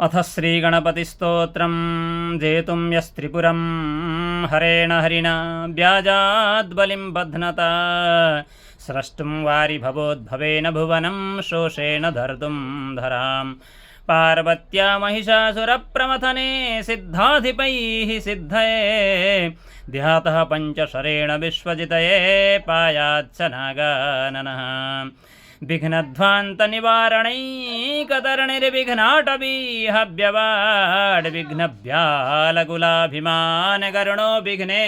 अथ श्रीगणपतिस्तोत्रं जेतुं यस्त्रिपुरं हरेण हरिणा व्याजाद्बलिं बध्नता स्रष्टुं वारि भवोद्भवेन भुवनं शोषेण धर्तुं धरां पार्वत्या महिषासुरप्रमथने सिद्धाधिपैः सिद्धये ध्यातः पञ्चशरेण विश्वजितये पायाच्च नागाननः विघ्नध्वान्तनिवारणैकतरणिर्विघ्नाटवीहव्यवाड्विघ्नभ्यालकुलाभिमानकरुणो विघ्ने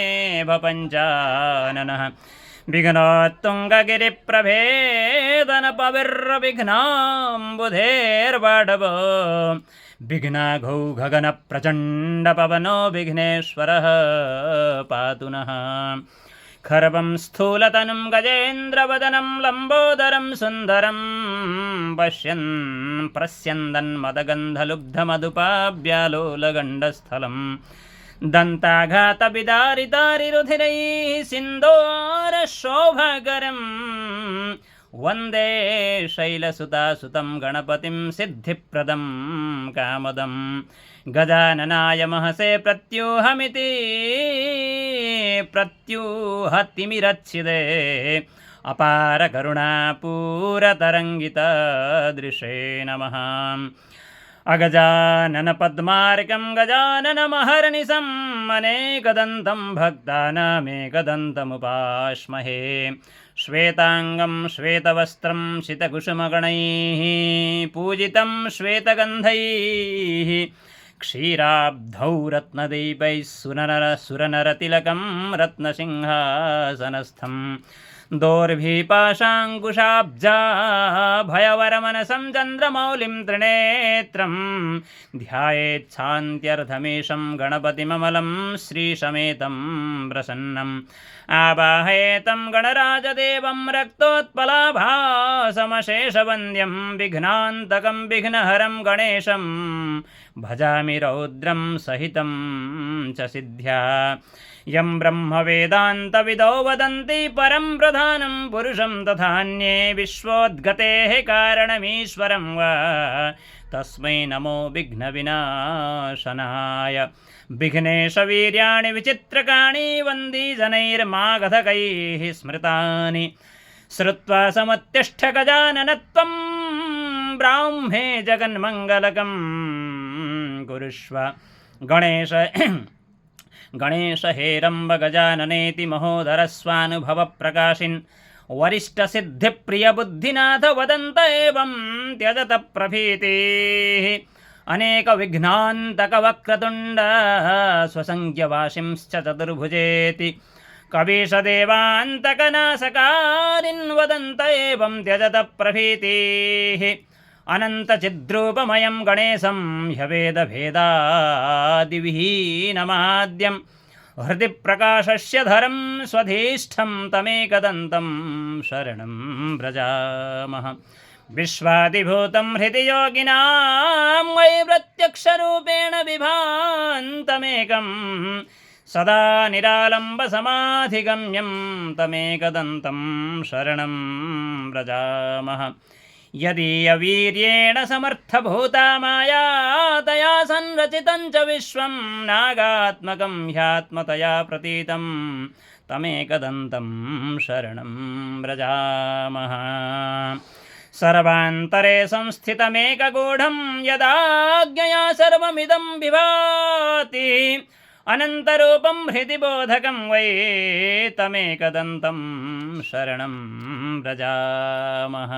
भपञ्चाननः विघ्नोत्तुङ्गगिरिप्रभेदनपविर्विघ्नाम्बुधेर्वाडवो विघ्नाघौ गगनप्रचण्डपवनो विघ्नेश्वरः पातु नः खर्वं स्थूलतनुं गजेन्द्रवदनं लम्बोदरं सुन्दरं पश्यन् प्रस्यन्दन्मदगन्धलुब्धमधुपाव्यालोलगण्डस्थलं दन्ताघातविदारितारिरुधिरैः सिन्दूरशोभाकरं वन्दे शैलसुतासुतं गणपतिं सिद्धिप्रदं कामदं गजाननाय महसे प्रत्यूहमिति प्रत्यूहतिमिरच्छिदे अपार करुणापूरतरङ्गितदृशे नमः अगजानन पद्मार्कं गजाननमहर्निशम् अनेकदन्तं भक्तानामेकदन्तमुपास्महे श्वेताङ्गं श्वेतवस्त्रं शितकुसुमगणैः पूजितं श्वेतगन्धैः क्षीराब्धौ रत्नदीपैः सुरनरतिलकं रत्नसिंहासनस्थं दोर्भिपाशाङ्कुशाब्जाभयवरमनसं चन्द्रमौलिं त्रिनेत्रं ध्यायेच्छान्त्यर्धमेशं गणपतिममलं श्रीसमेतं प्रसन्नम् आवाहयेतं गणराजदेवं रक्तोत्पलाभासमशेषवन्द्यं विघ्नान्तकं विघ्नहरं गणेशं भजामि रौद्रं सहितं च सिद्ध्या यं ब्रह्मवेदान्तविदो वदन्ति परं प्रधानं पुरुषं तथान्ये विश्वोद्गतेः कारणमीश्वरं वा तस्मै नमो विघ्नविनाशनाय विघ्नेशवीर्याणि विचित्रकाणि वन्दी जनैर्मागधकैः स्मृतानि श्रुत्वा समुत्तिष्ठ गजानन त्वं ब्राह्मे जगन्मङ्गलकं कुरुष्व गणेश हेरम्ब गजाननेति महोदरस्वानुभवप्रकाशिन् वरिष्ठसिद्धिप्रियबुद्धिनाथ वदन्त एवं त्यजत प्रभीतिः अनेकविघ्नान्तकवक्रतुण्ड स्वसंज्ञवासिंश्च चतुर्भुजेति कवीशदेवान्तकनाशकारिन् वदन्त एवं त्यजत प्रभीतिः अनन्तचिद्रूपमयं गणेशं ह्यवेदभेदादिविहीनमाद्यं हृदि प्रकाशस्य धरं स्वधीष्ठं तमेकदन्तं शरणं व्रजामः विश्वादिभूतं हृदि योगिनां वै प्रत्यक्षरूपेण विभान्तमेकं सदा निरालम्बसमाधिगम्यं तमेकदन्तं शरणं व्रजामः यदीयवीर्येण समर्थभूता माया तया संरचितं च विश्वं नागात्मकं ह्यात्मतया प्रतीतं तमेकदन्तं शरणं व्रजामः सर्वान्तरे संस्थितमेकगूढं यदाज्ञया सर्वमिदं विभाति अनन्तरूपं हृदि बोधकं वै तमेकदन्तं शरणं व्रजामः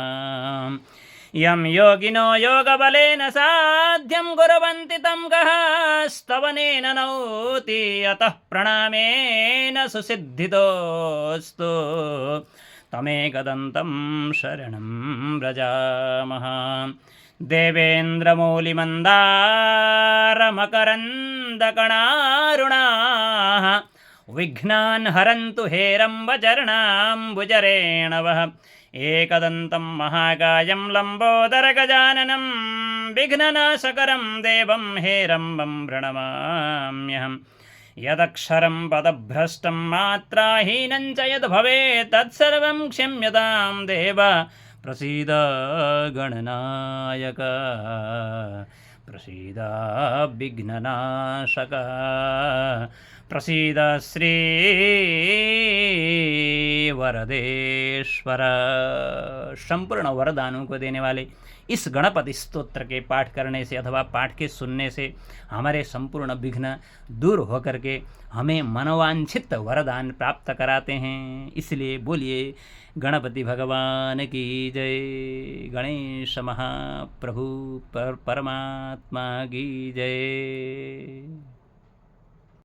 यं योगिनो योगबलेन साध्यं कुर्वन्ति तं कः स्तवनेन नौति अतः प्रणामेन सुसिद्धितोऽस्तु तमेकदन्तं शरणं व्रजामः देवेन्द्रमौलिमन्दारमकरन्दकणारुणाः विघ्नान् हरन्तु हेरम्बचरणाम्बुजरेणवः एकदन्तं महाकायं लम्बोदरगजाननं विघ्ननाशकरं देवं हेरम्बं प्रणमाम्यहम् यदक्षरं पदभ्रष्टं मात्राहीनं च यद् भवेत् तत्सर्वं क्षम्यतां देव प्रसीद गणनायक प्रसीद विघ्ननाशक प्रसीद श्री वरदेश्वर। संपूर्ण वरदानों को देने वाले इस गणपति स्तोत्र के पाठ करने से अथवा पाठ के सुनने से हमारे संपूर्ण विघ्न दूर होकर के हमें मनोवांछित वरदान प्राप्त कराते हैं। इसलिए बोलिए गणपति भगवान की जय, गणेश महाप्रभु परमात्मा की जय।